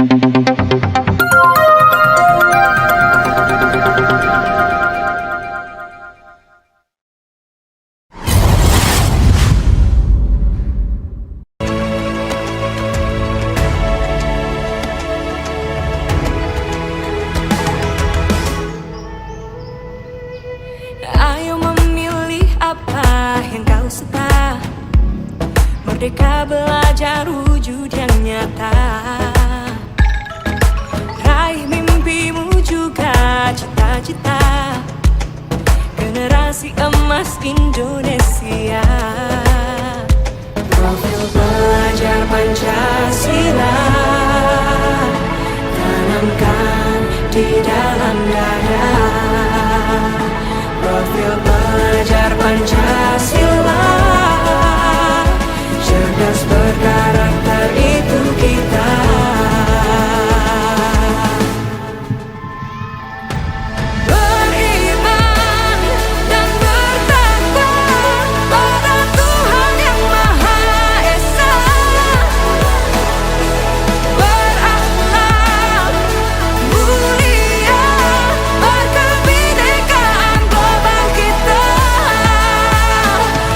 Ayo memilih apa yang kau suka. Merdeka belajar wujud yang nyata. Raih mimpimu juga cita-cita. Generasi emas Indonesia. Profil belajar Pancasila tanamkan di dalam dada. Profil belajar Pancasila, cerdas berkarakter itu kita. Beriman dan bertakwa pada Tuhan Yang Maha Esa. Berakhlak mulia, berkebinekaan global kita.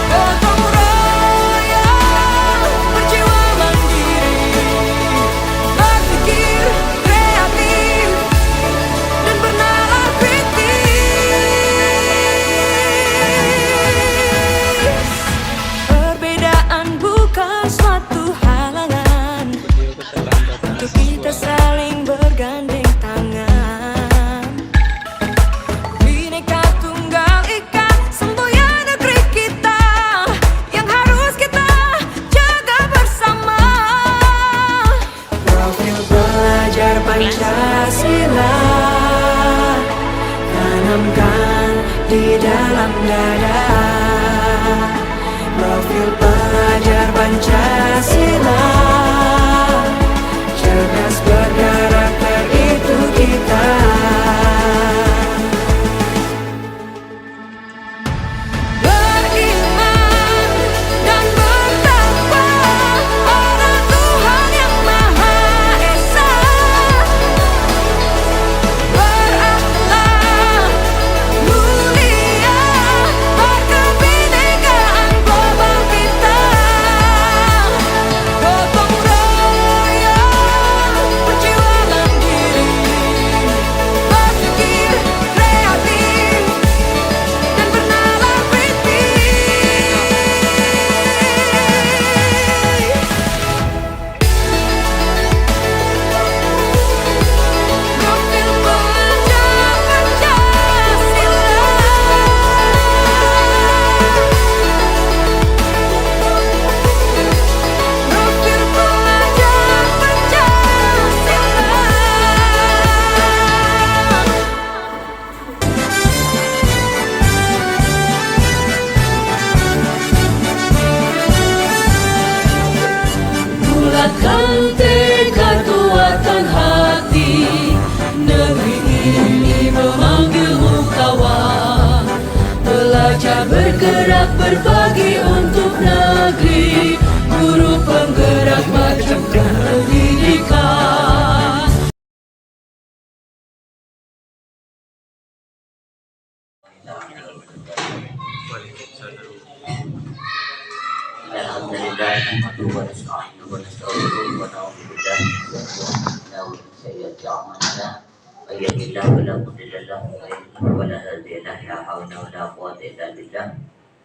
Gotong royong, berjiwa mandiri, berpikir kreatif dan bernalar kritis. Perbedaan bukan suatu halangan untuk kita saling bergandeng tangan. Bhinneka Tunggal Ika, semboyan negeri kita yang harus kita jaga bersama. Profil belajar Pancasila tanamkan di dalam dada. Profil belajar Pancasila, cerdas berkarakter itu kita. Beriman dan bertakwa pada Tuhan Yang Maha Esa. Berakhlak mulia, berkebinekaan global kita. Gotong royong, berjiwa mandiri, berpikir kreatif dan bernalar kritis. Profil belajar Pancasila. Profil belajar Pancasila. Bulatkan tekad, kuatkan hati. Negeri ini memanggilmu kawan. Belajar bergerak berbagi untuk negeri. Guru penggerak majukan pendidikan. Alhamdulillah, nahmaduhu wa nasta'inuhu wa nastaghfiruh wa na'udzu billahi min shururi sayyiati a'malina. May yahdihillahu fala mudilla lahu wa may yudlil fala hadiya lahu. La hawla wa la quwwata illa billah.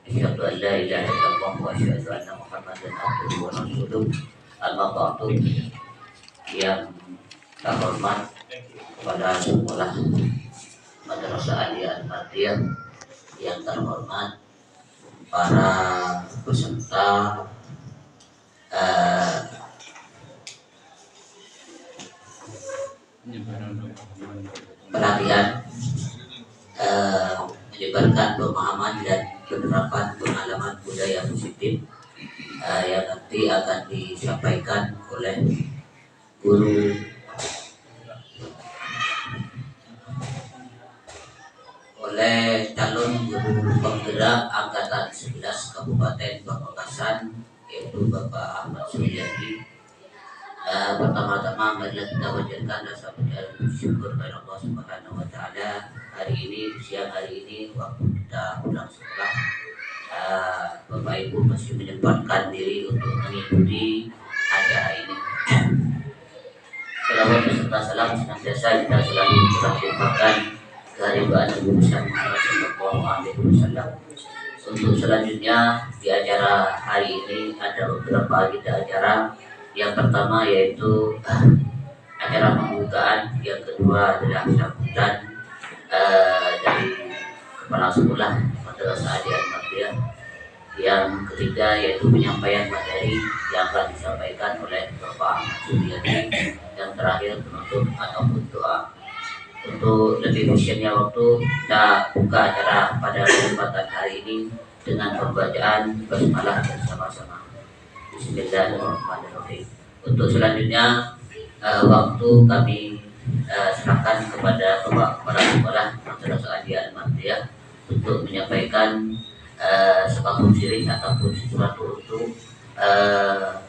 Asyhadu an la ilaha illallah wa asyhadu anna Muhammadan abduhu wa rasuluh. Amma ba'du. Yang terhormat kepada sekolah Madrasah Aliyah Al-Madiyah, yang terhormat para peserta pelatihan menyebarkan pemahaman dan penerapan pengalaman budaya positif yang nanti akan disampaikan oleh guru calon guru penggerak angkatan 11 Kabupaten Pamekasan, yaitu Bapak Ahmad Suryadi. Pertama-tama pertama marilah kita panjatkan rasa puji dan syukur kepada Allah Subhanahu wa taala. Hari ini, siang hari ini waktu kita pulang sekolah, Bapak Ibu masih menyempatkan diri untuk mengikuti acara ini. Selawat beserta salam senantiasa kita selalu limpahkan kehadiran Nabi Muhammad sallallahu alaihi wasallam. Untuk selanjutnya di acara hari ini ada beberapa agenda acara. Yang pertama yaitu acara pembukaan, yang kedua adalah sambutan dari kepala sekolah Madrasah Al-Madiyah, yang ketiga yaitu penyampaian materi yang akan disampaikan oleh Bapak Ahmad Suryadi, yang terakhir penutup ataupun doa. Untuk lebih efisiennya waktu, kita buka acara pada kesempatan hari ini dengan pembacaan basmalah bersama-sama. Bismillahirrahmanirrahim. Untuk selanjutnya waktu kami serahkan kepada Bapak Kepala Sekolah Madrasah Al-Madiyah untuk menyampaikan sepakul syirik ataupun sesuatu untuk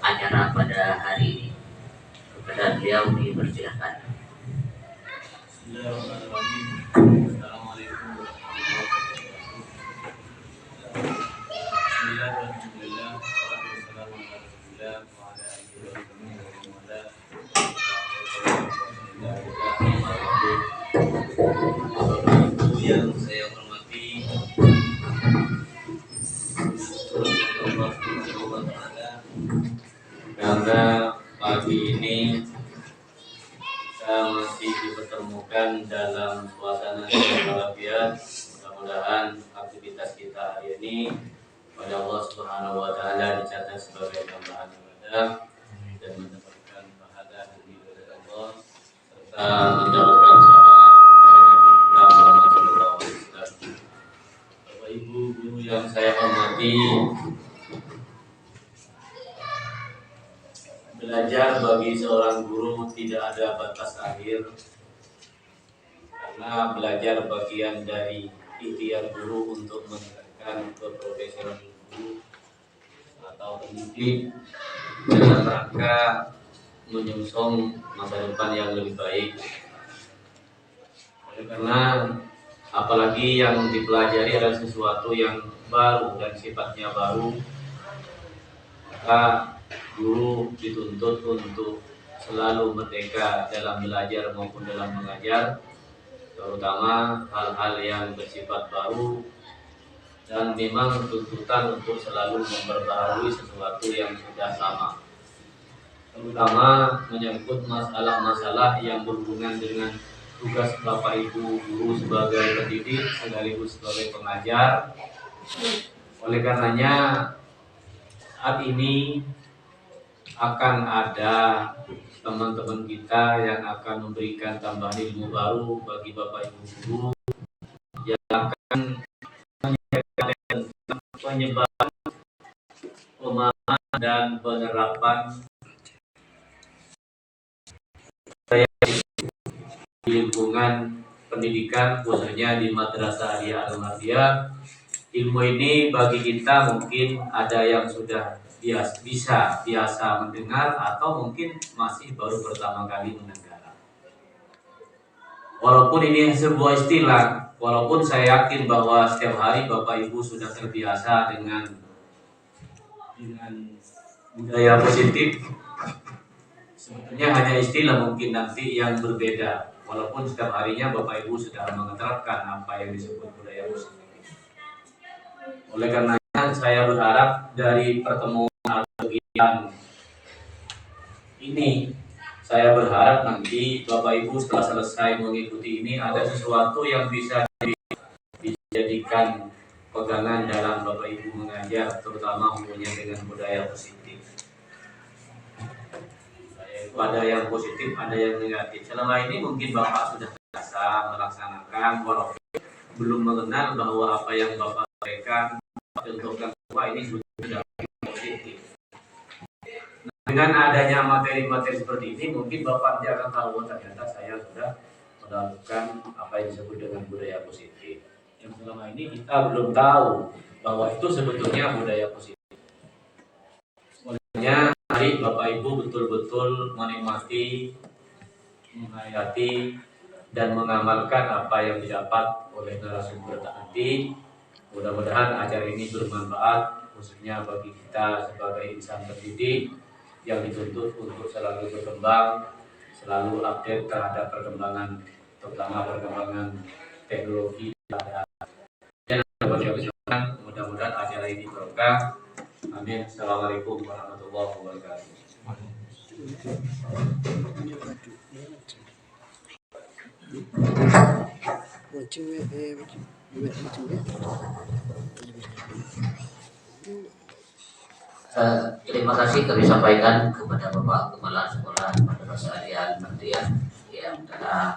acara pada hari ini. Kepada beliau dipersilakan. Bismillahirrahmanirrahim. Assalamualaikum warahmatullahi wabarakatuh. Yang saya hormati Allah Subhanahu wa taala, karena pagi ini kita masih dipertemukan dalam suasana yang bahagia. Mudah-mudahan aktivitas kita hari ini pada Allah Subhanahu wa taala dicatat sebagai tambahan ibadah dan mendapatkan pahala dari Allah, serta mendapatkan syafaat dari Nabi kita Muhammad sallallahu alaihi wasallam. Bapak Ibu guru yang saya hormati, belajar bagi seorang guru tidak ada batas akhir, karena belajar bagian dari ikhtiar guru untuk meningkatkan keprofesionalan guru atau pendidik dalam rangka menyongsong masa depan yang lebih baik. Oleh karena apalagi yang dipelajari adalah sesuatu yang baru dan sifatnya baru, maka guru dituntut untuk selalu merdeka dalam belajar maupun dalam mengajar, terutama hal-hal yang bersifat baru, dan memang tuntutan untuk selalu memperbaharui sesuatu yang sudah sama, terutama menyangkut masalah-masalah yang berhubungan dengan tugas Bapak Ibu guru sebagai pendidik sekaligus sebagai pengajar. Oleh karenanya saat ini akan ada teman-teman kita yang akan memberikan tambahan ilmu baru bagi Bapak Ibu guru, yang akan menyampaikan tentang penyebaran, pemahaman dan penerapan di lingkungan pendidikan, khususnya di Madrasah Al-Madiyah. Ilmu ini bagi kita mungkin ada yang sudah biasa mendengar, atau mungkin masih baru pertama kali mendengar. Walaupun ini sebuah istilah, walaupun saya yakin bahwa setiap hari Bapak Ibu sudah terbiasa dengan budaya positif, sebetulnya hanya istilah mungkin nanti yang berbeda, walaupun setiap harinya Bapak Ibu sudah menerapkan apa yang disebut budaya positif. Oleh karenanya saya berharap dari pertemuan bagian ini, saya berharap nanti Bapak Ibu setelah selesai mengikuti ini ada sesuatu yang bisa dijadikan pegangan dalam Bapak Ibu mengajar, terutama hubungannya dengan budaya positif. Yaitu ada yang positif, ada yang negatif. Selama ini mungkin Bapak sudah biasa melaksanakan, walaupun belum mengenal bahwa apa yang Bapak sampaikan, contohkan bahwa ini sudah positif. Dengan adanya materi-materi seperti ini, mungkin Bapak nanti akan tahu ternyata saya sudah melakukan apa yang disebut dengan budaya positif. Yang selama ini kita belum tahu bahwa itu sebetulnya budaya positif. Olehnya hari mari Bapak Ibu betul-betul menikmati, menghayati, dan mengamalkan apa yang didapat oleh narasumber tadi. Mudah-mudahan acara ini bermanfaat, khususnya bagi kita sebagai insan pendidik yang dituntut untuk selalu berkembang, selalu update terhadap perkembangan, terutama perkembangan teknologi. Dan mudah-mudahan acara ini berkah. Amin. Assalamualaikum warahmatullahi wabarakatuh. Terima kasih kami sampaikan kepada Bapak Kepala Sekolah Madrasah Alian Mardiah yang telah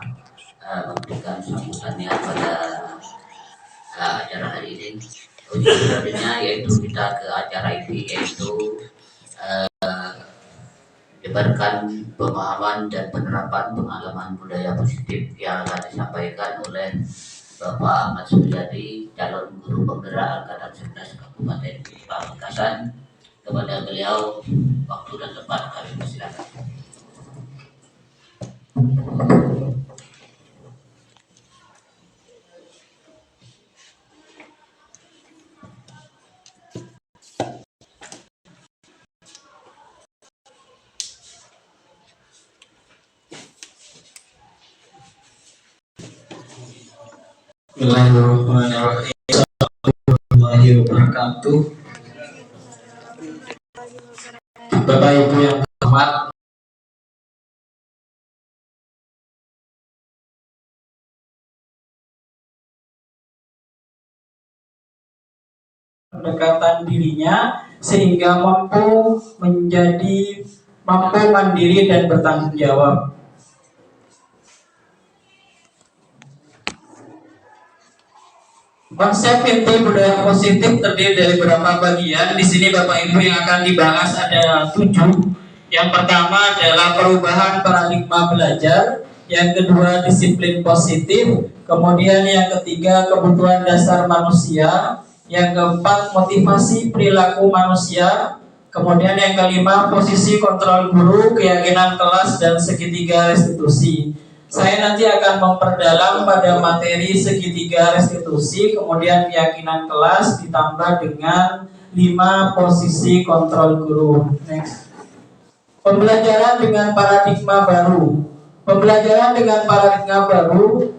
memberikan sambutannya pada acara hari ini. Ujung selanjutnya yaitu kita ke acara ini, yaitu menyebarkan pemahaman dan penerapan pengalaman budaya positif yang akan disampaikan oleh Bapak Ahmad Suryadi, calon guru penggerak Angkatan 11 Kabupaten Pamekasan. Kepada beliau, waktu dan tempat kami persilakan. Bismillahirrahmanirrahim. Warahmatullahi wabarakatuh. Bapak Ibu yang terhormat, pendekatan dirinya sehingga mampu mandiri dan bertanggung jawab. Konsep inti budaya positif terdiri dari beberapa bagian. Di sini Bapak Ibu yang akan dibahas ada 7. Yang pertama adalah perubahan paradigma belajar. Yang kedua disiplin positif. Kemudian yang ketiga kebutuhan dasar manusia. Yang keempat motivasi perilaku manusia. Kemudian yang kelima posisi kontrol guru, keyakinan kelas, dan segitiga restitusi. Saya nanti akan memperdalam pada materi segitiga restitusi, kemudian keyakinan kelas ditambah dengan 5 posisi kontrol guru. Next. Pembelajaran dengan paradigma baru. Pembelajaran dengan paradigma baru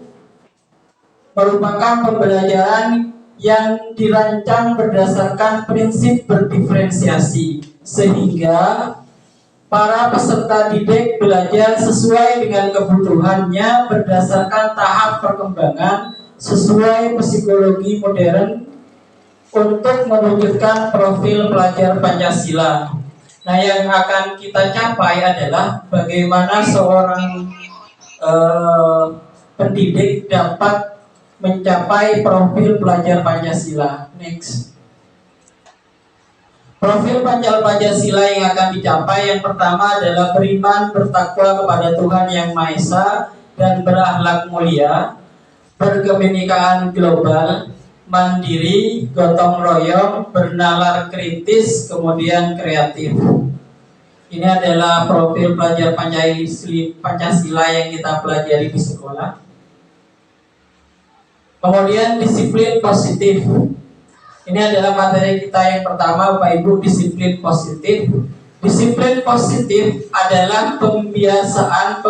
merupakan pembelajaran yang dirancang berdasarkan prinsip berdiferensiasi, sehingga para peserta didik belajar sesuai dengan kebutuhannya berdasarkan tahap perkembangan sesuai psikologi modern untuk mewujudkan profil pelajar Pancasila. Nah, yang akan kita capai adalah bagaimana seorang pendidik dapat mencapai profil pelajar Pancasila. Next. Profil pelajar Pancasila yang akan dicapai yang pertama adalah beriman, bertakwa kepada Tuhan Yang Maha Esa dan berakhlak mulia, berkebinekaan global, mandiri, gotong royong, bernalar kritis, kemudian kreatif. Ini adalah profil pelajar Pancasila yang kita pelajari di sekolah. Kemudian disiplin positif. Ini adalah materi kita yang pertama, Bapak Ibu, disiplin positif. Disiplin positif adalah pembiasaan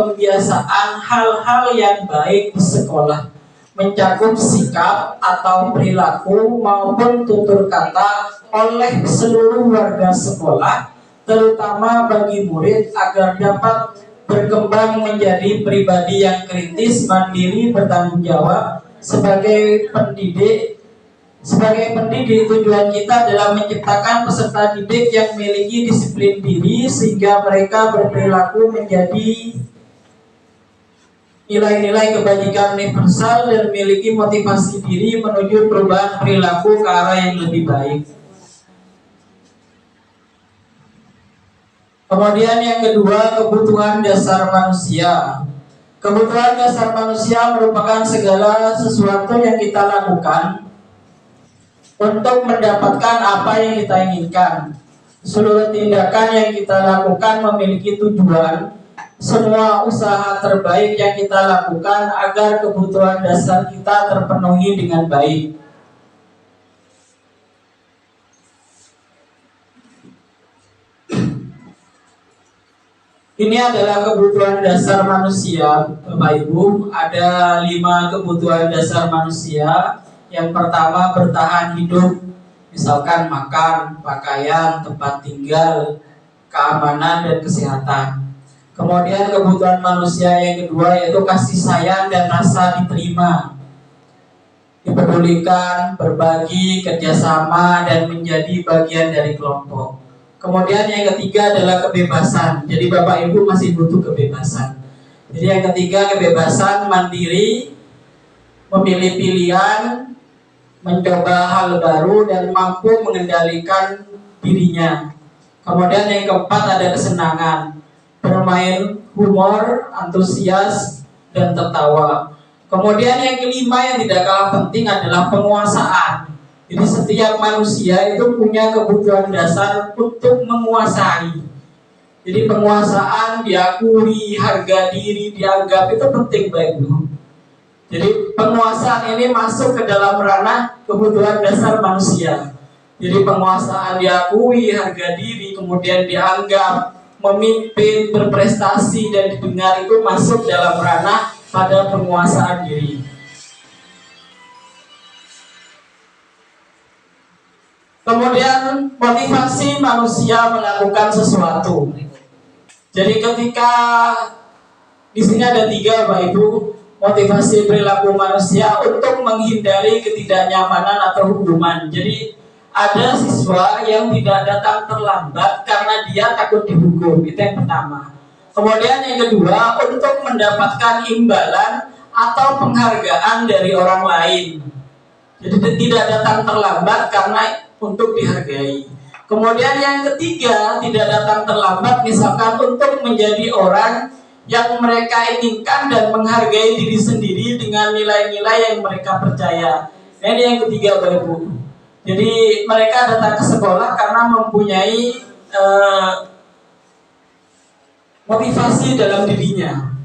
hal-hal yang baik di sekolah, mencakup sikap atau perilaku maupun tutur kata oleh seluruh warga sekolah, terutama bagi murid agar dapat berkembang menjadi pribadi yang kritis, mandiri, bertanggung jawab. Sebagai pendidik, tujuan kita adalah menciptakan peserta didik yang memiliki disiplin diri sehingga mereka berperilaku menjadi nilai-nilai kebajikan universal dan memiliki motivasi diri menuju perubahan perilaku ke arah yang lebih baik. Kemudian yang kedua, kebutuhan dasar manusia. Kebutuhan dasar manusia merupakan segala sesuatu yang kita lakukan untuk mendapatkan apa yang kita inginkan. seluruh tindakan yang kita lakukan memiliki tujuan. Semua usaha terbaik yang kita lakukan agar kebutuhan dasar kita terpenuhi dengan baik. Ini adalah kebutuhan dasar manusia, Bapak Ibu. Ada 5 kebutuhan dasar manusia. Yang pertama, bertahan hidup, misalkan makan, pakaian, tempat tinggal, keamanan, dan kesehatan. Kemudian kebutuhan manusia yang kedua yaitu kasih sayang dan rasa diterima, dipedulikan, berbagi, kerjasama, dan menjadi bagian dari kelompok. Kemudian yang ketiga adalah kebebasan. Jadi Bapak Ibu masih butuh kebebasan. Jadi yang ketiga kebebasan mandiri, memilih pilihan, mencoba hal baru, dan mampu mengendalikan dirinya. Kemudian yang keempat ada kesenangan, bermain, humor, antusias, dan tertawa. Kemudian yang kelima yang tidak kalah penting adalah penguasaan. Jadi setiap manusia itu punya kebutuhan dasar untuk menguasai. Jadi penguasaan, diakui, harga diri, dianggap itu penting Bapak Ibu. Jadi penguasaan ini masuk ke dalam ranah kebutuhan dasar manusia. Jadi penguasaan diakui, harga diri, kemudian dianggap, memimpin, berprestasi, dan didengar itu masuk dalam ranah pada penguasaan diri. Kemudian motivasi manusia melakukan sesuatu. Jadi ketika di sini ada 3 Bapak Ibu, motivasi perilaku manusia untuk menghindari ketidaknyamanan atau hukuman. Jadi ada siswa yang tidak datang terlambat karena dia takut dihukum, itu yang pertama. Kemudian yang kedua, untuk mendapatkan imbalan atau penghargaan dari orang lain. Jadi tidak datang terlambat karena untuk dihargai. Kemudian yang ketiga, tidak datang terlambat misalkan untuk menjadi orang yang mereka inginkan dan menghargai diri sendiri dengan nilai-nilai yang mereka percaya. Nah, ini yang ketiga Bapak Ibu. Jadi mereka datang ke sekolah karena mempunyai motivasi dalam dirinya.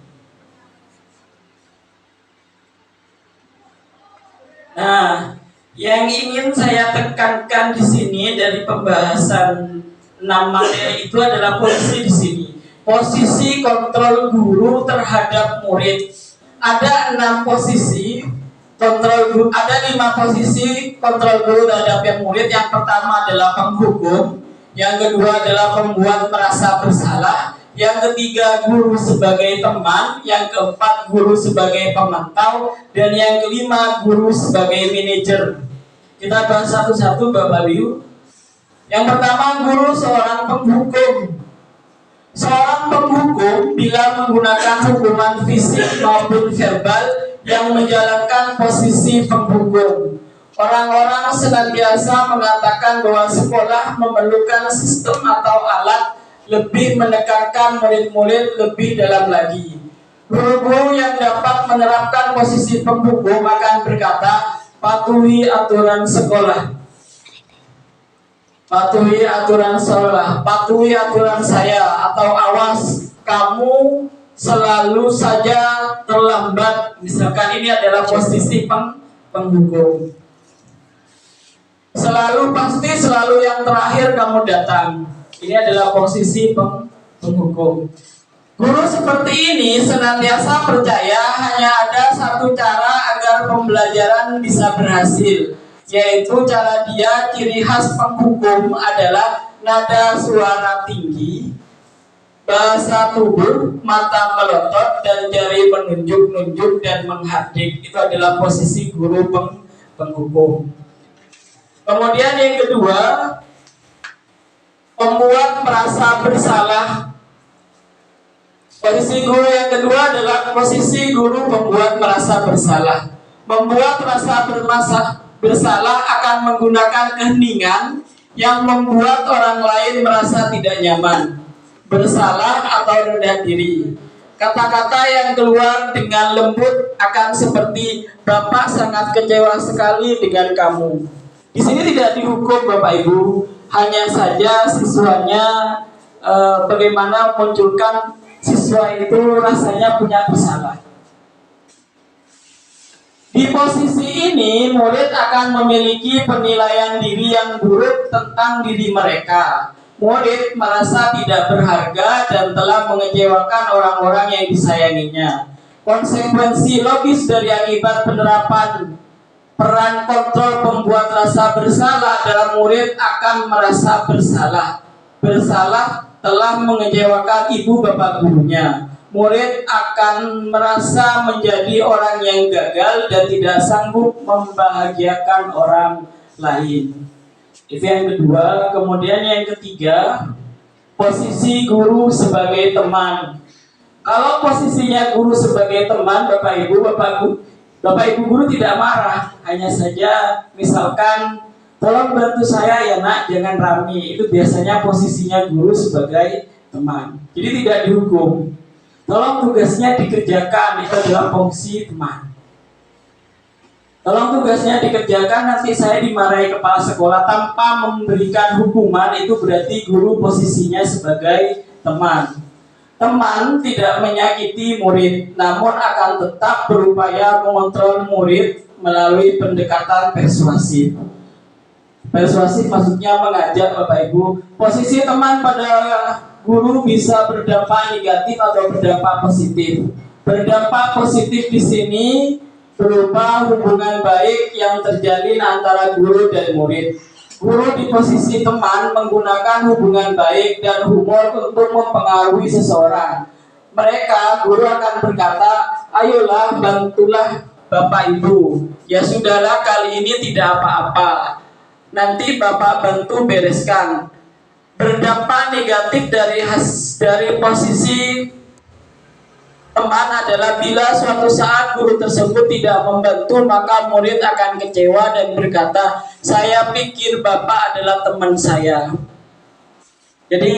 Nah, yang ingin saya tekankan di sini dari pembahasan 6 materi itu adalah posisi di sini. Posisi kontrol guru terhadap murid. Ada 6 posisi kontrol guru, ada 5 posisi kontrol guru terhadap yang murid. Yang pertama adalah penghukum, yang kedua adalah pembuat merasa bersalah, yang ketiga guru sebagai teman, yang keempat guru sebagai pemantau, dan yang kelima guru sebagai manajer. Kita bahas satu-satu Bapak Ibu. Yang pertama, guru seorang penghukum. Seorang penghukum bila menggunakan hukuman fisik maupun verbal yang menjalankan posisi penghukum. Orang-orang senantiasa mengatakan bahwa sekolah memerlukan sistem atau alat lebih menekankan murid-murid lebih dalam lagi. Guru-guru yang dapat menerapkan posisi penghukum akan berkata, patuhi aturan sekolah, patuhi aturan sekolah, patuhi aturan saya, atau awas kamu selalu saja terlambat. Misalkan ini adalah posisi penghukum. Selalu yang terakhir kamu datang. Ini adalah posisi penghukum. Guru seperti ini senantiasa percaya hanya ada satu cara agar pembelajaran bisa berhasil, yaitu cara dia. Ciri khas penghukum adalah nada suara tinggi, bahasa tubuh, mata melotot, dan jari menunjuk-nunjuk dan menghardik. Itu adalah posisi guru penghukum. Kemudian yang kedua, membuat merasa bersalah. Posisi guru yang kedua adalah posisi guru membuat merasa bersalah. Membuat merasa bersalah akan menggunakan keheningan yang membuat orang lain merasa tidak nyaman, bersalah atau rendah diri. Kata-kata yang keluar dengan lembut akan seperti, Bapak sangat kecewa sekali dengan kamu. Di sini tidak dihukum Bapak Ibu, Hanya saja siswanya bagaimana munculkan siswa itu rasanya punya bersalah. Di posisi ini, murid akan memiliki penilaian diri yang buruk tentang diri mereka. Murid merasa tidak berharga dan telah mengecewakan orang-orang yang disayanginya. Konsekuensi logis dari akibat penerapan peran kontrol pembuat rasa bersalah adalah murid akan merasa bersalah. Bersalah telah mengecewakan ibu bapak gurunya. Murid akan merasa menjadi orang yang gagal dan tidak sanggup membahagiakan orang lain. Itu yang kedua. Kemudian yang ketiga, posisi guru sebagai teman. Kalau posisinya guru sebagai teman, Bapak Ibu guru tidak marah. Hanya saja misalkan, tolong bantu saya ya nak, jangan rame. Itu biasanya posisinya guru sebagai teman. Jadi tidak dihukum. Tolong tugasnya dikerjakan, itu adalah fungsi teman. Tolong tugasnya dikerjakan, nanti saya dimarahi kepala sekolah tanpa memberikan hukuman, itu berarti guru posisinya sebagai teman. Teman tidak menyakiti murid, namun akan tetap berupaya mengontrol murid melalui pendekatan persuasif. Persuasif maksudnya mengajak Bapak Ibu. Posisi teman pada guru bisa berdampak negatif atau berdampak positif. Berdampak positif di sini berupa hubungan baik yang terjalin antara guru dan murid. Guru di posisi teman menggunakan hubungan baik dan humor untuk mempengaruhi seseorang. Mereka, guru akan berkata, ayolah bantulah Bapak Ibu. Ya sudahlah, kali ini tidak apa-apa. Nanti Bapak bantu bereskan. Berdampak negatif dari posisi teman adalah bila suatu saat guru tersebut tidak membantu, maka murid akan kecewa dan berkata, saya pikir Bapak adalah teman saya. Jadi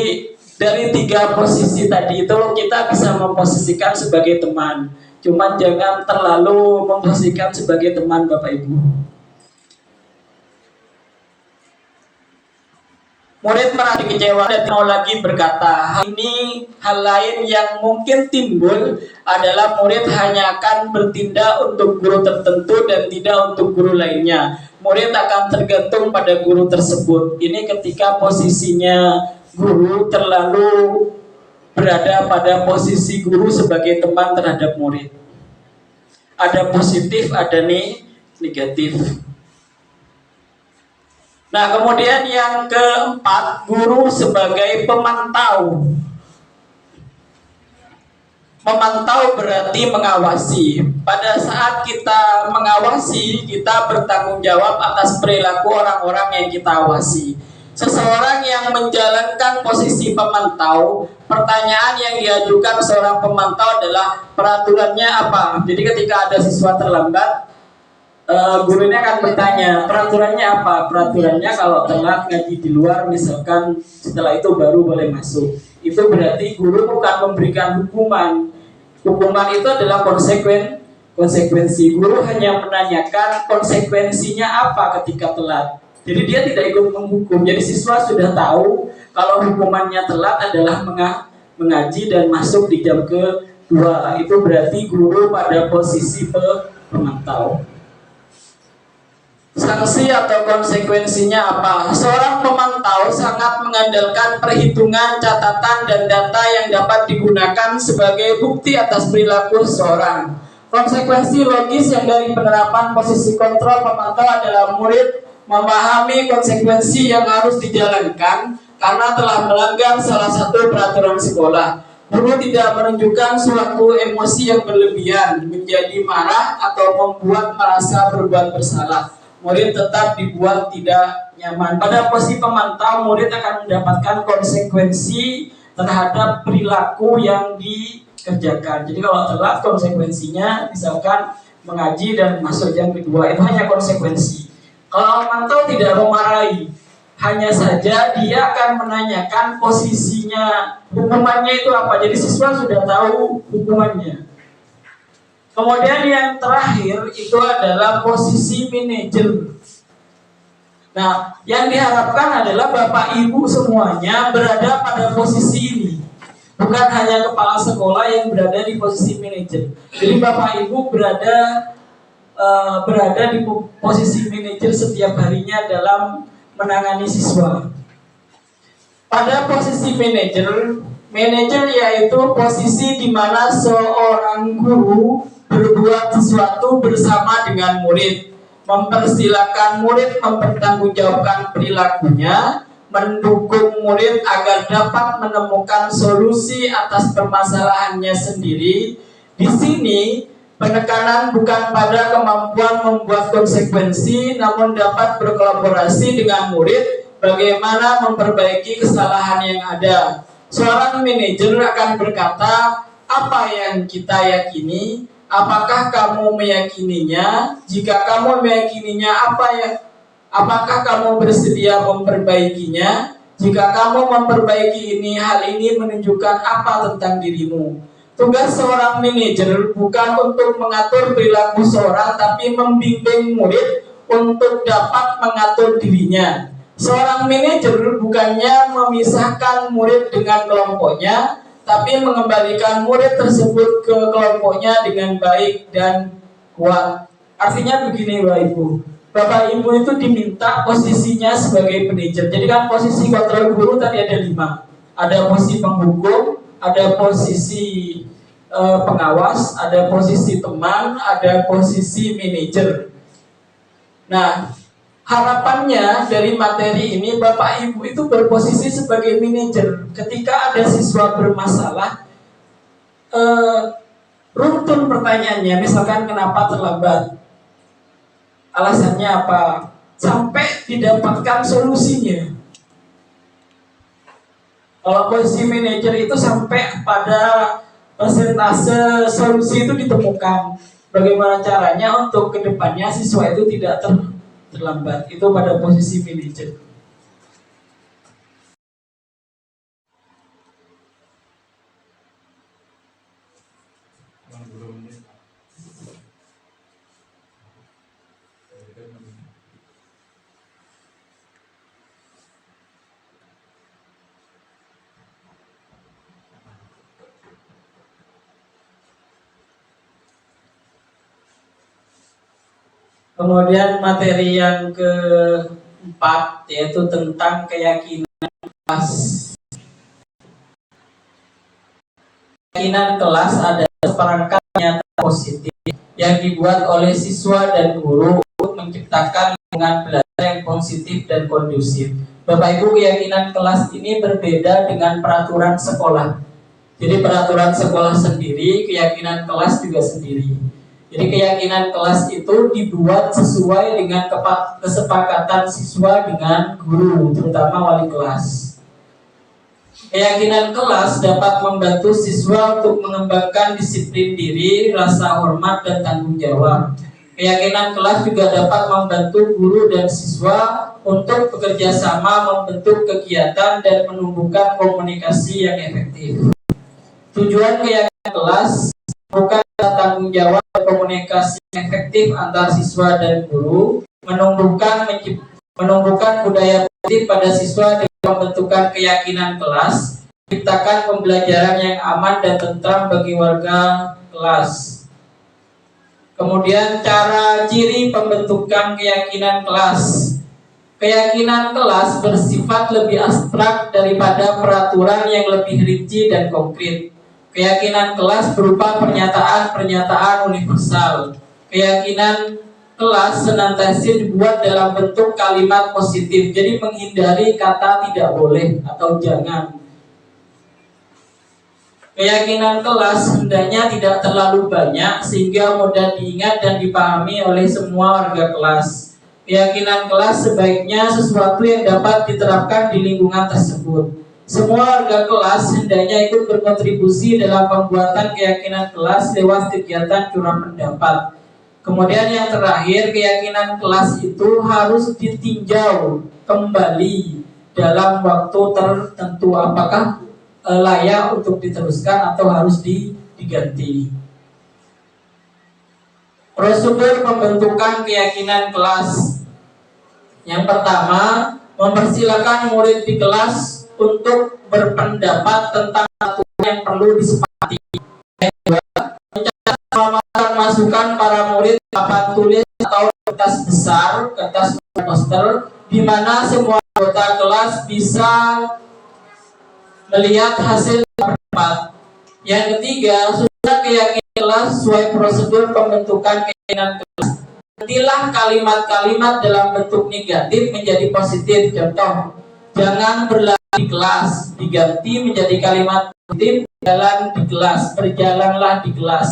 dari tiga posisi tadi itu kita bisa memposisikan sebagai teman. Cuman jangan terlalu memposisikan sebagai teman Bapak Ibu. Murid merasa kecewa dan mau lagi berkata, hal lain yang mungkin timbul adalah murid hanya akan bertindak untuk guru tertentu dan tidak untuk guru lainnya. Murid akan tergantung pada guru tersebut. Ini ketika posisinya guru terlalu berada pada posisi guru sebagai teman terhadap murid. Ada positif, ada negatif. Nah, kemudian yang keempat, guru sebagai pemantau. Memantau berarti mengawasi. Pada saat kita mengawasi, kita bertanggung jawab atas perilaku orang-orang yang kita awasi. Seseorang yang menjalankan posisi pemantau, pertanyaan yang diajukan seorang pemantau adalah peraturannya apa? Jadi ketika ada siswa terlambat, gurunya akan bertanya, peraturannya apa? Peraturannya kalau telat ngaji di luar, misalkan setelah itu baru boleh masuk. Itu berarti guru bukan memberikan hukuman. Hukuman itu adalah konsekuensi. Guru hanya menanyakan konsekuensinya apa ketika telat. Jadi dia tidak ikut menghukum. Jadi siswa sudah tahu kalau hukumannya telat adalah mengaji dan masuk di jam kedua. Itu berarti guru pada posisi pemantau. Sanksi atau konsekuensinya apa? Seorang pemantau sangat mengandalkan perhitungan, catatan, dan data yang dapat digunakan sebagai bukti atas perilaku seseorang. Konsekuensi logis yang dari penerapan posisi kontrol pemantau adalah murid memahami konsekuensi yang harus dijalankan karena telah melanggar salah satu peraturan sekolah. Guru tidak menunjukkan suatu emosi yang berlebihan, menjadi marah atau membuat merasa berbuat bersalah. Murid tetap dibuat tidak nyaman. Pada posisi pemantau, murid akan mendapatkan konsekuensi terhadap perilaku yang dikerjakan. Jadi kalau telat, konsekuensinya misalkan mengaji dan masuk jam kedua, itu hanya konsekuensi. Kalau pemantau tidak memarahi, hanya saja dia akan menanyakan posisinya, hukumannya itu apa. Jadi siswa sudah tahu hukumannya. Kemudian yang terakhir itu adalah posisi manajer. Nah, yang diharapkan adalah Bapak Ibu semuanya berada pada posisi ini. Bukan hanya kepala sekolah yang berada di posisi manajer. Jadi Bapak Ibu berada di posisi manajer setiap harinya dalam menangani siswa. Pada posisi manajer yaitu posisi di mana seorang guru berbuat sesuatu bersama dengan murid, mempersilahkan murid mempertanggungjawabkan perilakunya, mendukung murid agar dapat menemukan solusi atas permasalahannya sendiri. Di sini penekanan bukan pada kemampuan membuat konsekuensi, namun dapat berkolaborasi dengan murid bagaimana memperbaiki kesalahan yang ada. Seorang manajer akan berkata, apa yang kita yakini, apakah kamu meyakininya? Jika kamu meyakininya, apakah kamu bersedia memperbaikinya? Jika kamu memperbaiki hal ini menunjukkan apa tentang dirimu? Tugas seorang manajer bukan untuk mengatur perilaku seorang, tapi membimbing murid untuk dapat mengatur dirinya. Seorang manajer bukannya memisahkan murid dengan kelompoknya, tapi mengembalikan murid tersebut ke kelompoknya dengan baik dan kuat. Artinya begini Bapak Ibu, Bapak Ibu itu diminta posisinya sebagai manajer. Jadi kan posisi kontrol guru tadi ada 5. Ada posisi penghukum, ada posisi pengawas, ada posisi teman, ada posisi manajer. Nah, harapannya dari materi ini Bapak Ibu itu berposisi sebagai manajer. Ketika ada siswa bermasalah, runtun pertanyaannya, misalkan kenapa terlambat, alasannya apa, sampai didapatkan solusinya. Kalau posisi manajer itu sampai pada persentase solusi itu ditemukan. Bagaimana caranya untuk kedepannya siswa itu tidak terlambat, itu pada posisi manajer. Kemudian materi yang keempat yaitu tentang keyakinan kelas. Keyakinan kelas adalah seperangkat nyata positif yang dibuat oleh siswa dan guru untuk menciptakan lingkungan belajar yang positif dan kondusif. Bapak Ibu, keyakinan kelas ini berbeda dengan peraturan sekolah. Jadi peraturan sekolah sendiri, keyakinan kelas juga sendiri. Jadi keyakinan kelas itu dibuat sesuai dengan kesepakatan siswa dengan guru, terutama wali kelas. Keyakinan kelas dapat membantu siswa untuk mengembangkan disiplin diri, rasa hormat, dan tanggung jawab. Keyakinan kelas juga dapat membantu guru dan siswa untuk bekerja sama membentuk kegiatan dan menumbuhkan komunikasi yang efektif. Tujuan keyakinan kelas bukan tanggung jawab komunikasi efektif antar siswa dan guru, menumbuhkan budaya positif pada siswa dengan pembentukan keyakinan kelas, menciptakan pembelajaran yang aman dan tentram bagi warga kelas. Kemudian cara ciri pembentukan keyakinan kelas. Keyakinan kelas bersifat lebih abstrak daripada peraturan yang lebih rinci dan konkret. Keyakinan kelas berupa pernyataan-pernyataan universal. Keyakinan kelas senantiasa dibuat dalam bentuk kalimat positif, jadi menghindari kata tidak boleh atau jangan. Keyakinan kelas hendaknya tidak terlalu banyak sehingga mudah diingat dan dipahami oleh semua warga kelas. Keyakinan kelas sebaiknya sesuatu yang dapat diterapkan di lingkungan tersebut. Semua warga kelas hendaknya ikut berkontribusi dalam pembuatan keyakinan kelas lewat kegiatan curah pendapat. Kemudian yang terakhir, keyakinan kelas itu harus ditinjau kembali dalam waktu tertentu apakah layak untuk diteruskan atau harus diganti. Prosedur pembentukan keyakinan kelas. Yang pertama, mempersilakan murid di kelas untuk berpendapat tentang aturan yang perlu disepakati. Yang kedua, mencatat masukan para murid papan tulis atau kertas besar, kertas poster, di mana semua anggota kelas bisa melihat hasil pendapat. Yang ketiga, sudah keyakinan kelas sesuai prosedur pembentukan keyakinan kelas. Gantilah kalimat-kalimat dalam bentuk negatif menjadi positif. Contoh, jangan berlari di kelas, diganti menjadi kalimat positif, jalan di kelas, berjalanlah di kelas.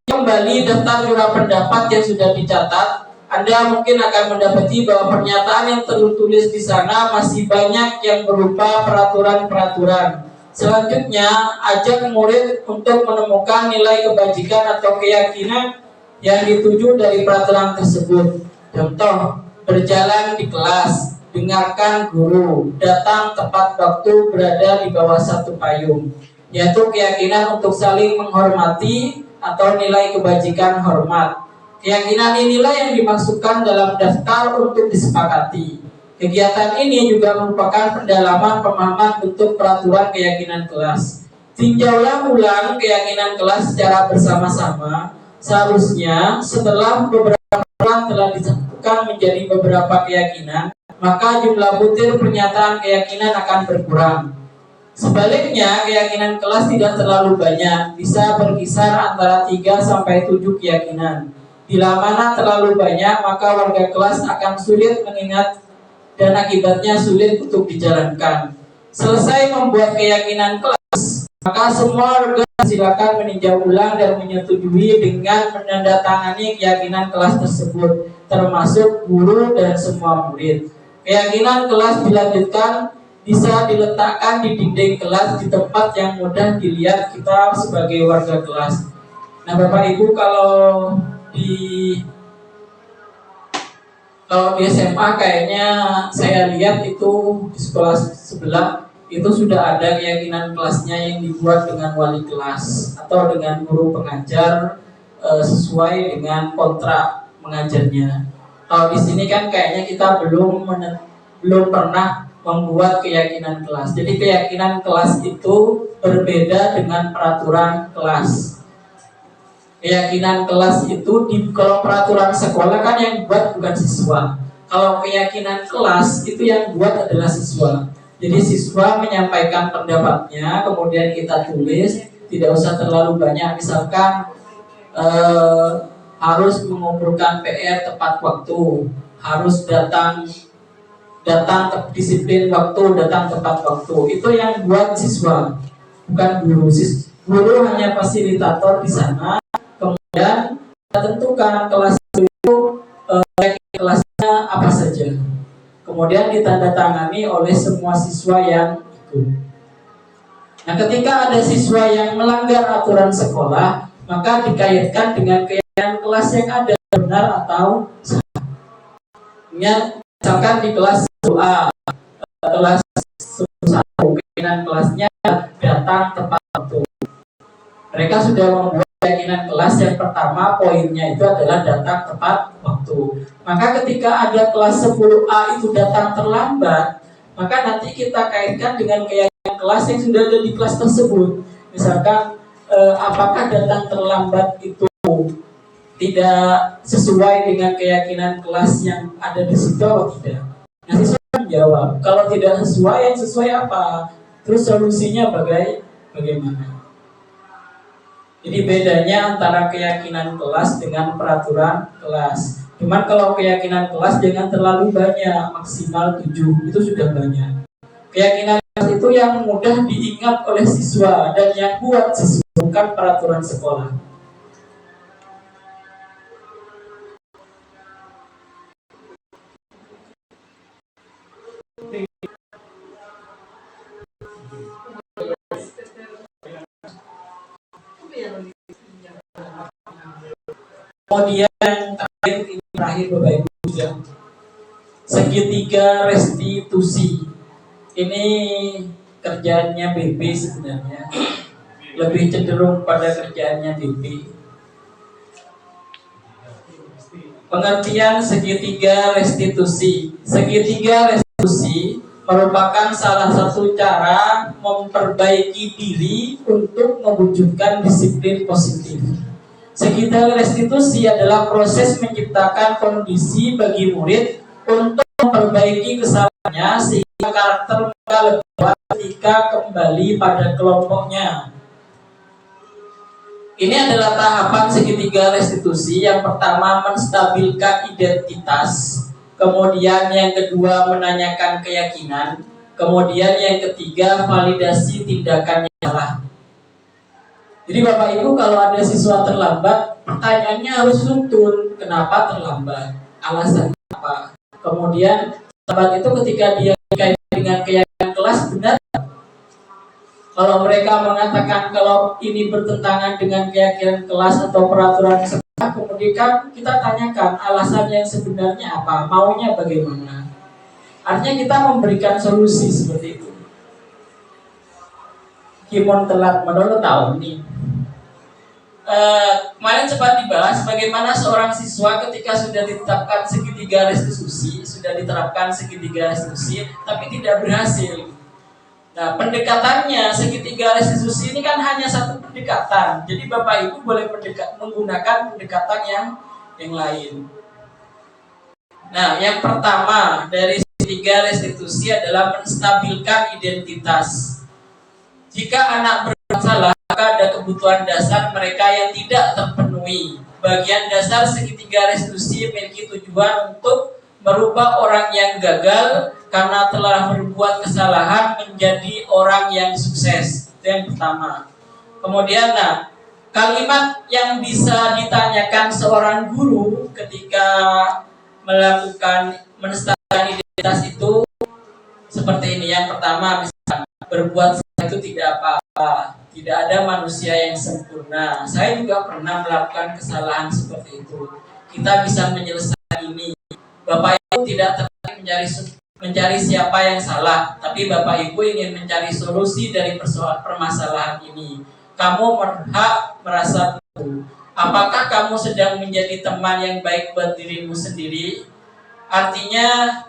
Kembali daftar jurnal pendapat yang sudah dicatat. Anda mungkin akan mendapati bahwa pernyataan yang tertulis di sana masih banyak yang berupa peraturan-peraturan. Selanjutnya, ajak murid untuk menemukan nilai kebajikan atau keyakinan yang dituju dari peraturan tersebut. Contoh, berjalan di kelas, dengarkan guru, datang tepat waktu, berada di bawah satu payung. Yaitu keyakinan untuk saling menghormati atau nilai kebajikan hormat. Keyakinan inilah yang dimaksudkan dalam daftar untuk disepakati. Kegiatan ini juga merupakan pendalaman pemahaman bentuk peraturan keyakinan kelas. Tinjaulah ulang keyakinan kelas secara bersama-sama. Seharusnya setelah beberapa peraturan telah disatukan menjadi beberapa keyakinan, maka jumlah butir pernyataan keyakinan akan berkurang. Sebaliknya, keyakinan kelas tidak terlalu banyak, bisa berkisar antara 3 sampai 7 keyakinan. Bila mana terlalu banyak, maka warga kelas akan sulit mengingat dan akibatnya sulit untuk dijalankan. Selesai membuat keyakinan kelas, maka semua warga silakan meninjau ulang dan menyetujui dengan menandatangani keyakinan kelas tersebut, termasuk guru dan semua murid. Keyakinan kelas dilanjutkan bisa diletakkan di dinding kelas di tempat yang mudah dilihat kita sebagai warga kelas. Nah, Bapak Ibu, kalau di SMA kayaknya saya lihat itu di sekolah sebelah itu sudah ada keyakinan kelasnya yang dibuat dengan wali kelas atau dengan guru pengajar sesuai dengan kontrak mengajarnya. Kalau di sini kan kayaknya kita belum pernah membuat keyakinan kelas. Jadi keyakinan kelas itu berbeda dengan peraturan kelas. Keyakinan kelas itu kalau peraturan sekolah kan yang buat bukan siswa. Kalau keyakinan kelas itu yang buat adalah siswa. Jadi siswa menyampaikan pendapatnya, kemudian kita tulis, tidak usah terlalu banyak. Misalkan harus mengumpulkan PR tepat waktu, harus datang disiplin waktu, datang tepat waktu. Itu yang buat siswa, bukan guru. Guru hanya fasilitator di sana. Kemudian kita tentukan kelas itu kelasnya apa saja. Kemudian ditandatangani oleh semua siswa yang ikut. Nah, ketika ada siswa yang melanggar aturan sekolah, maka dikaitkan dengan keyakinan kelas yang ada, benar atau salah. Misalkan di kelas A, kelas 1, keyakinan kelasnya datang tepat waktu. Mereka sudah membuat keyakinan kelas yang pertama, poinnya itu adalah datang tepat waktu. Maka ketika ada kelas 10A itu datang terlambat, maka nanti kita kaitkan dengan keyakinan kelas yang sudah ada di kelas tersebut. Misalkan apakah datang terlambat itu tidak sesuai dengan keyakinan kelas yang ada di situ atau tidak? Nah, siswa menjawab, kalau tidak sesuai, yang sesuai apa? Terus solusinya bagaimana? Jadi bedanya antara keyakinan kelas dengan peraturan kelas. Cuman kalau keyakinan kelas jangan terlalu banyak, maksimal 7, itu sudah banyak. Keyakinan kelas itu yang mudah diingat oleh siswa dan yang buat siswa, bukan peraturan sekolah. Kemudian yang terakhir Bapak Ibu juga segitiga restitusi. Ini kerjaannya BP sebenarnya, lebih cenderung pada kerjaannya BP. Pengertian segitiga restitusi. Segitiga restitusi merupakan salah satu cara memperbaiki diri untuk mewujudkan disiplin positif. Segitiga restitusi adalah proses menciptakan kondisi bagi murid untuk memperbaiki kesalahannya sehingga karakter mereka lebih kuat ketika kembali pada kelompoknya. Ini adalah tahapan segitiga restitusi. Yang pertama, menstabilkan identitas. Kemudian yang kedua, menanyakan keyakinan. Kemudian yang ketiga, validasi tindakan yang salah. Jadi Bapak Ibu, kalau ada siswa terlambat, pertanyaannya harus runtun. Kenapa terlambat? Alasannya apa? Kemudian terlambat itu ketika dia dikaitkan dengan keyakinan kelas, benar? Kalau mereka mengatakan kalau ini bertentangan dengan keyakinan kelas atau peraturan sekolah, kemudian kita tanyakan alasannya yang sebenarnya apa, maunya bagaimana. Artinya kita memberikan solusi seperti itu. Kimon telat menurut tahun nih. Kemarin sempat dibahas bagaimana seorang siswa ketika sudah ditetapkan segitiga restitusi, tapi tidak berhasil. Nah, pendekatannya segitiga restitusi ini kan hanya satu pendekatan. Jadi Bapak Ibu boleh menggunakan pendekatan yang lain. Nah, yang pertama dari segitiga restitusi adalah menstabilkan identitas. Jika anak berbuat salah, maka ada kebutuhan dasar mereka yang tidak terpenuhi. Bagian dasar segitiga restitusi memiliki tujuan untuk merubah orang yang gagal karena telah berbuat kesalahan menjadi orang yang sukses. Itu yang pertama. Kemudian, kalimat yang bisa ditanyakan seorang guru ketika melakukan menstabilkan identitas itu seperti ini. Yang pertama, misalnya, berbuat salah itu tidak apa-apa. Tidak ada manusia yang sempurna. Saya juga pernah melakukan kesalahan seperti itu. Kita bisa menyelesaikan ini. Bapak Ibu tidak tertarik mencari siapa yang salah, tapi Bapak Ibu ingin mencari solusi dari permasalahan ini. Kamu berhak merasa tahu. Apakah kamu sedang menjadi teman yang baik buat dirimu sendiri? Artinya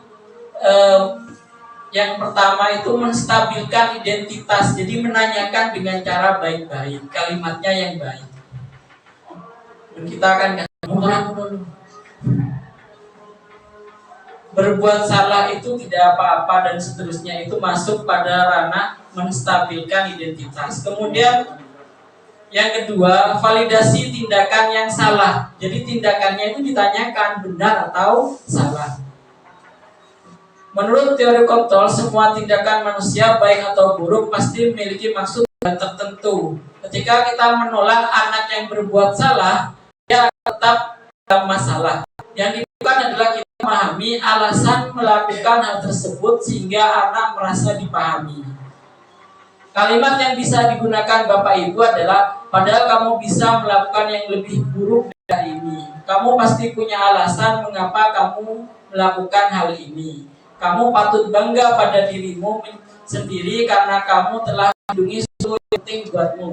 yang pertama itu menstabilkan identitas. Jadi menanyakan dengan cara baik-baik, kalimatnya yang baik. Dan kita akan berbuat salah itu tidak apa-apa dan seterusnya, itu masuk pada ranah menstabilkan identitas. Kemudian yang kedua, validasi tindakan yang salah. Jadi tindakannya itu ditanyakan benar atau salah. Menurut teori kontrol, semua tindakan manusia baik atau buruk pasti memiliki maksud tertentu. Ketika kita menolak anak yang berbuat salah, dia tetap dalam masalah. Yang dibutuhkan adalah kita memahami alasan melakukan hal tersebut sehingga anak merasa dipahami. Kalimat yang bisa digunakan Bapak Ibu adalah, padahal kamu bisa melakukan yang lebih buruk dari ini. Kamu pasti punya alasan mengapa kamu melakukan hal ini. Kamu patut bangga pada dirimu sendiri karena kamu telah melindungi sesuatu yang penting buatmu.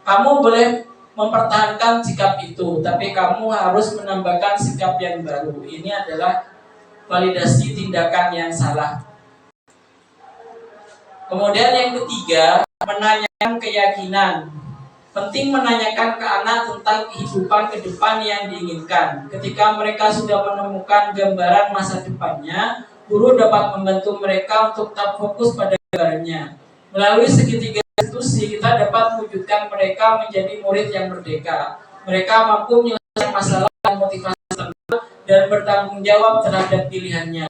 Kamu boleh mempertahankan sikap itu, tapi kamu harus menambahkan sikap yang baru. Ini adalah validasi tindakan yang salah. Kemudian yang ketiga, menanyakan keyakinan. Penting menanyakan ke anak tentang kehidupan ke depan yang diinginkan. Ketika mereka sudah menemukan gambaran masa depannya, guru dapat membantu mereka untuk tetap fokus pada gambarannya. Melalui segitiga institusi, kita dapat mewujudkan mereka menjadi murid yang merdeka. Mereka mampu menyelesaikan masalah dan motivasi tertentu dan bertanggung jawab terhadap pilihannya.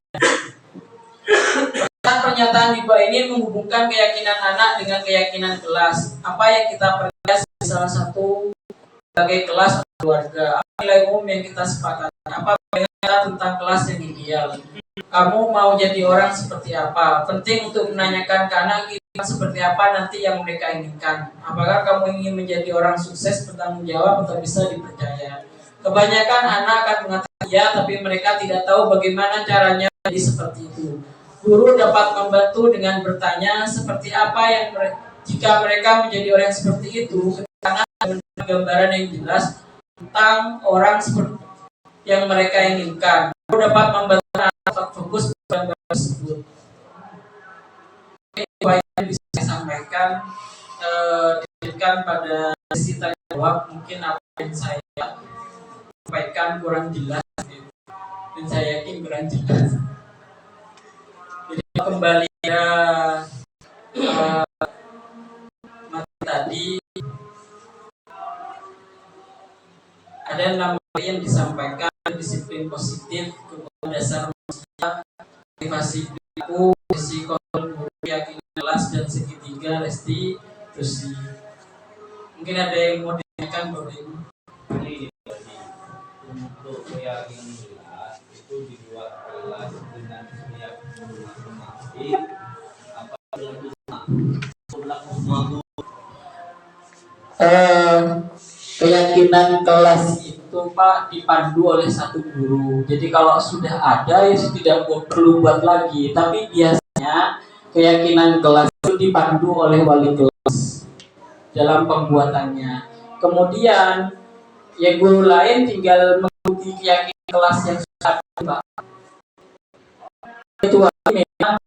Pernyataan di bawah ini menghubungkan keyakinan anak dengan keyakinan kelas. Apa yang kita percaya salah satu sebagai kelas atau keluarga. Apa nilai umum yang kita sepakati? Apa pandangan kita tentang kelas yang ideal? Kamu mau jadi orang seperti apa? Penting untuk menanyakan ke anak kita seperti apa nanti yang mereka inginkan. Apakah kamu ingin menjadi orang sukses, bertanggung jawab, atau bisa dipercaya? Kebanyakan anak akan mengatakan ya, tapi mereka tidak tahu bagaimana caranya jadi seperti itu. Guru dapat membantu dengan bertanya seperti apa yang jika mereka menjadi orang seperti itu, ketika gambaran yang jelas tentang orang seperti yang mereka inginkan. Guru dapat membantu anak tetap fokus pada tersebut. Upaya yang bisa saya sampaikan diberikan pada sesi tanya jawab. Mungkin apa yang saya sampaikan kurang jelas, dan saya yakin kurang jelas. Jadi kembali ke materi tadi, ada 6 poin yang disampaikan: disiplin positif, kebutuhan dasar manusia, motivasi perilaku, risiko guru, keyakinan kelas, dan segitiga restitusi. Mungkin ada yang mau ditanyakan, Bapak Ibu? Ini untuk keyakinan kelas itu dibuat kelas dengan setiap guru masing-masing. Apa berlaku semua guru? Keyakinan kelas itu Pak dipandu oleh satu guru. Jadi kalau sudah ada ya tidak perlu buat lagi. Tapi biasanya keyakinan kelas itu dipandu oleh wali kelas dalam pembuatannya. Kemudian ya guru lain tinggal mengikuti keyakinan kelas yang sudah ada, Pak. Kecuali memang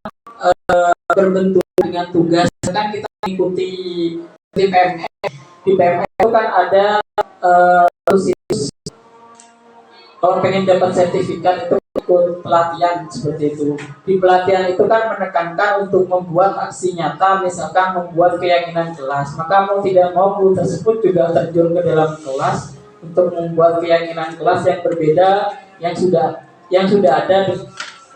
berbentuk dengan tugas, kan kita mengikuti di PMS. Di PMS itu kan ada situs. Kalau pengen dapat sertifikat itu ikut pelatihan seperti itu. Di pelatihan itu kan menekankan untuk membuat aksi nyata, misalkan membuat keyakinan kelas. Maka mau tidak mau guru tersebut juga terjun ke dalam kelas untuk membuat keyakinan kelas yang berbeda, yang sudah ada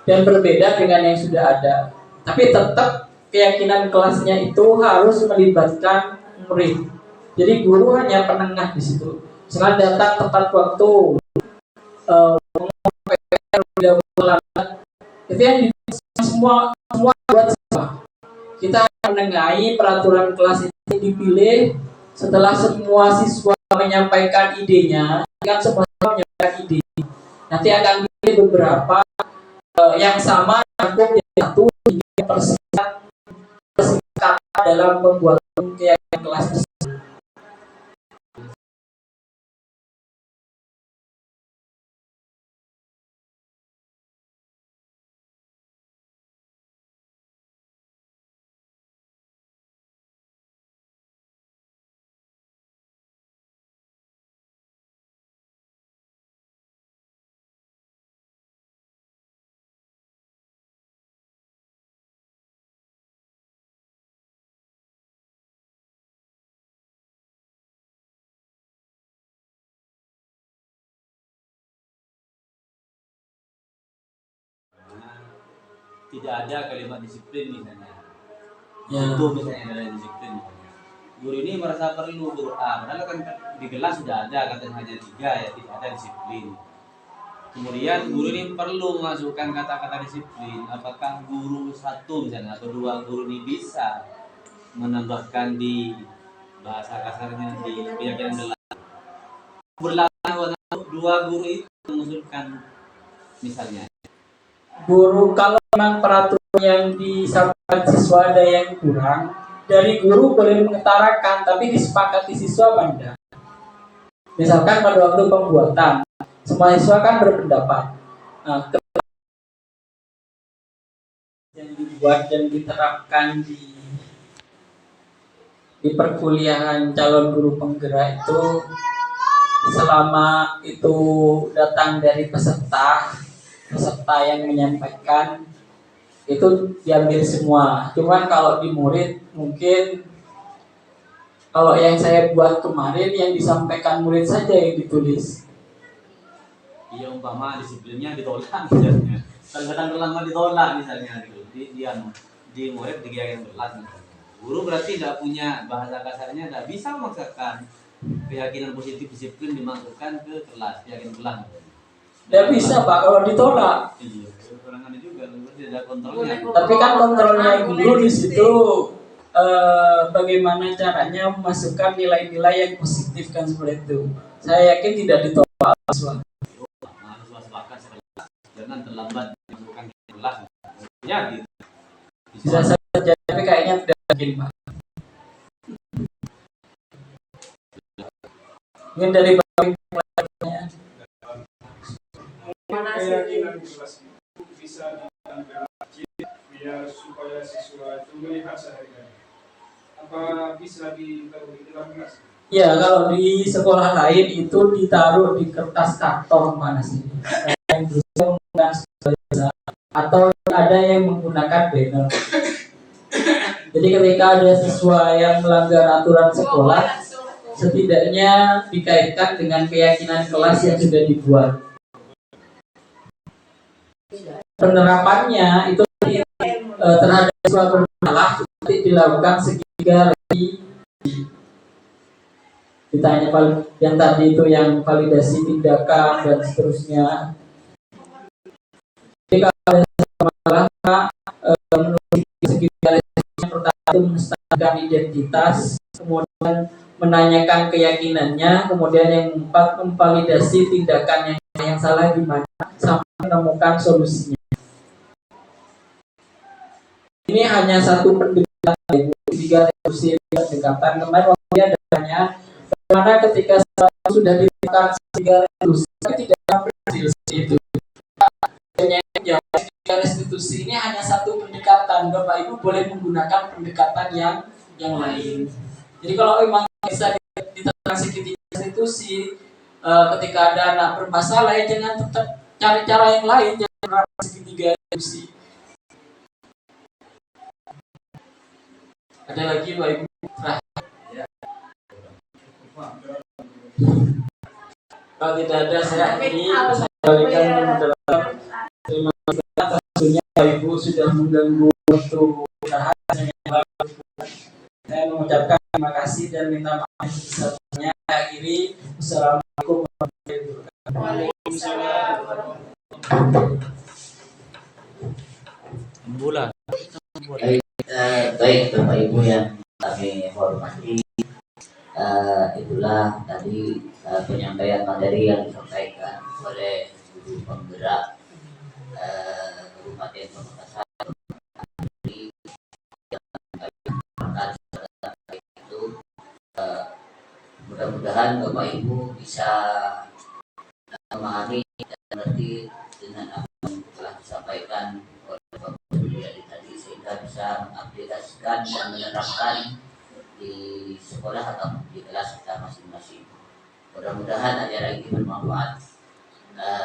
dan berbeda dengan yang sudah ada. Tapi tetap keyakinan kelasnya itu harus melibatkan murid. Jadi guru hanya penengah di situ. Misalkan datang tepat waktu, itu yang semua buat semua. Kita menengahi peraturan kelas ini dipilih setelah semua siswa menyampaikan idenya, kan semua menyampaikan ide. Nanti akan dipilih beberapa yang sama cukup satu hingga persingkat dalam pembuatan keyakinan kelas tersebut. Tidak ada kalimat disiplin misalnya. Ya. Itu misalnya ada disiplin misalnya. Guru ini merasa perlu guru A, padahal kan di kelas sudah ada katanya hanya 3 ya, tidak ada disiplin. Kemudian guru ini perlu memasukkan kata-kata disiplin. Apakah guru 1 misalnya atau 2 guru ini bisa menambahkan di bahasa kasarnya di keyakinan kelas? Berlaku 2 guru itu mengusulkan misalnya. Guru kalau memang peraturan yang disampaikan siswa ada yang kurang, dari guru boleh mengutarakan, tapi disepakati siswa benda. Misalkan pada waktu pembuatan, semua siswa kan berpendapat. Nah, yang dibuat dan diterapkan di perkuliahan calon guru penggerak itu, selama itu datang dari peserta yang menyampaikan, itu diambil semua. Cuman kalau di murid mungkin kalau yang saya buat kemarin yang disampaikan murid saja yang ditulis. Iya, umpama disiplinnya ditolak misalnya. Kadang-kadang terlambat ditolak misalnya di murid di keyakinan kelas misalnya. Guru berarti tidak punya bahasa kasarnya, tidak bisa memaksakan keyakinan positif disiplin dimasukkan ke kelas, keyakinan kelas. Ya bisa Pak kalau ditolak. Iya, kekurangannya juga, tidak ada kontrolnya. Tapi kan kontrolnya guru di situ bagaimana caranya memasukkan nilai-nilai yang positif kan seperti itu. Saya yakin tidak ditolak siswa. Mahasiswa sepakat sekelas, jangan terlambat dimasukkan ke kelas. Ya gitu. Bisa saja, tapi kayaknya tidak mungkin Pak. Mungkin dari apa bisa ditaruh di dalam kelas? Ya, kalau di sekolah lain itu ditaruh di kertas karton panas ini. Yang menggunakan atau ada yang menggunakan banner. Jadi ketika ada siswa yang melanggar aturan sekolah, setidaknya dikaitkan dengan keyakinan kelas yang sudah dibuat. Penerapannya itu terhadap siswa bermasalah dilakukan segitiga lagi. Ditanya yang tadi itu yang validasi tindakan dan seterusnya. Jadi kalau ada masalah menurut segitiga yang pertama itu menstabilkan identitas, kemudian menanyakan keyakinannya, kemudian yang keempat memvalidasi tindakan yang salah di mana sampai menemukan solusinya. Ini hanya satu pendekatan, tiga pendekatan. Kemarin waktu dia ada pertanyaan, bagaimana ketika sudah ditemukan tiga restitusi tidak berhasil itu. Yang tiga restitusi ini hanya satu pendekatan. Bapak Ibu boleh menggunakan pendekatan yang lain. Jadi kalau memang bisa diterapkan segitiga restitusi, ketika ada anak bermasalah, ya jangan tetap cari cara yang lain, jangan menerapkan segitiga restitusi. Ada lagi Pak Ibu? Kalau tidak ada, saya akhiri. Saya berikan moderator. Terima kasih atas waktunya Pak Ibu sudah mengganggu waktu istirahat. Saya mengucapkan terima kasih dan minta maaf sebesar-besarnya. Akhiri. Wassalamualaikum warahmatullahi wabarakatuh. Waalaikumsalam. Bulan. Baik Bapak Ibu yang kami hormati, itulah tadi penyampaian materi yang disampaikan oleh guru penggerak Kabupaten Pamekasan. Itu mudah-mudahan Bapak Ibu bisa memahami dan mengerti dengan apa yang telah disampaikan oleh Bapak Ibu tadi, sehingga bisa mengaplikasikan dan menerapkan di sekolah atau di kelas kita masing-masing. Mudah-mudahan acara ini bermanfaat,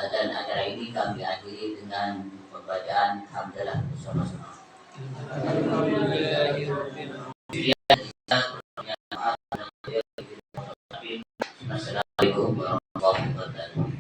dan acara ini kami akhiri dengan pembacaan hamdalah bersama-sama. Assalamualaikum warahmatullahi wabarakatuh.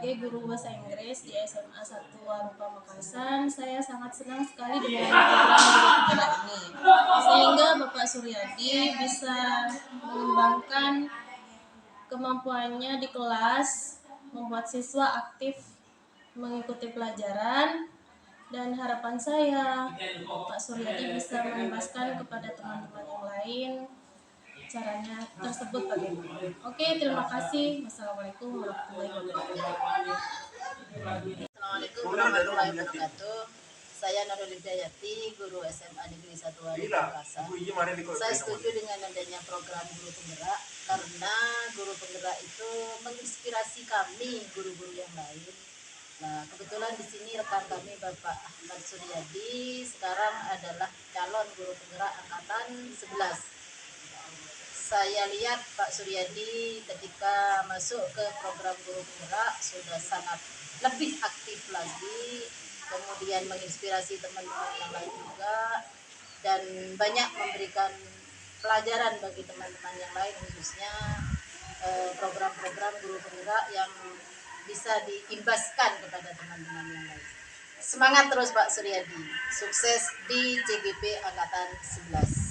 sebagai guru bahasa Inggris di SMA 1 Warupa Makassar, saya sangat senang sekali dengan program guru penggerak ini. Sehingga Bapak Suryadi bisa mengembangkan kemampuannya di kelas, membuat siswa aktif mengikuti pelajaran, dan harapan saya Pak Suryadi bisa menjelaskan kepada teman-teman yang lain caranya tersebut bagaimana. Oke, terima kasih. Wassalamualaikum warahmatullahi wabarakatuh. Assalamualaikum warahmatullahi wabarakatuh. Saya Nurul Hidayati, guru SMA Negeri 1 Warupa Makassar. Saya setuju dengan adanya program guru penggerak karena guru penggerak itu menginspirasi kami guru-guru yang lain. Nah, kebetulan di sini rekan kami Bapak Ahmad Suryadi sekarang adalah calon guru penggerak angkatan 11. Saya lihat Pak Suryadi ketika masuk ke program guru penggerak sudah sangat lebih aktif lagi, kemudian menginspirasi teman-teman yang lain juga, dan banyak memberikan pelajaran bagi teman-teman yang lain, khususnya program-program guru penggerak yang bisa diimbaskan kepada teman-teman yang lain. Semangat terus Pak Suryadi, sukses di CGP Angkatan 11.